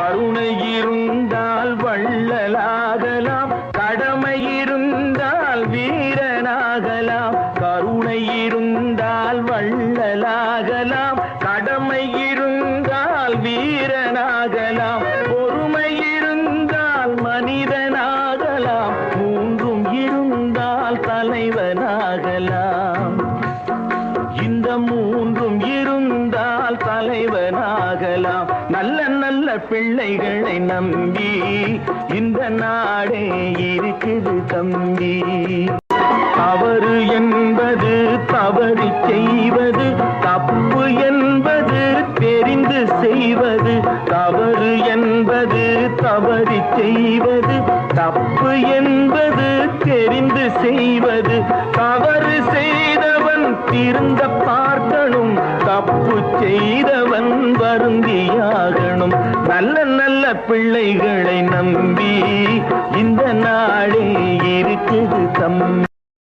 கருணை இருந்தால் வள்ளலாகலாம், கடமை இருந்தால் வீரனாகலாம். கருணை இருந்தால் வள்ளலாகலாம், கடமை இருந்தால் வீரனாகலாம். பொறுமை இருந்தால் மனிதனாகலாம், மூன்றும் இருந்தால் தலைவனாகலாம். இந்த மூன்றும் இருந்தால் தலைவனாகலாம். நல்ல நல்ல பிள்ளைகளை நம்பி இந்த நாடே இருக்குது தம்பி. தவறு என்பது தவறி செய்வது, தப்பு என்பது தெரிந்து செய்வது. தவறு என்பது தவறி செய்வது, தப்பு என்பது தெரிந்து செய்வது. தவறு செய்தவன் திருந்த பார்க்கணும், தப்பு செய்தவன் வருந்தியாகணும். நல்ல நல்ல பிள்ளைகளை நம்பி இந்த நாடே இருக்குது தம்பி.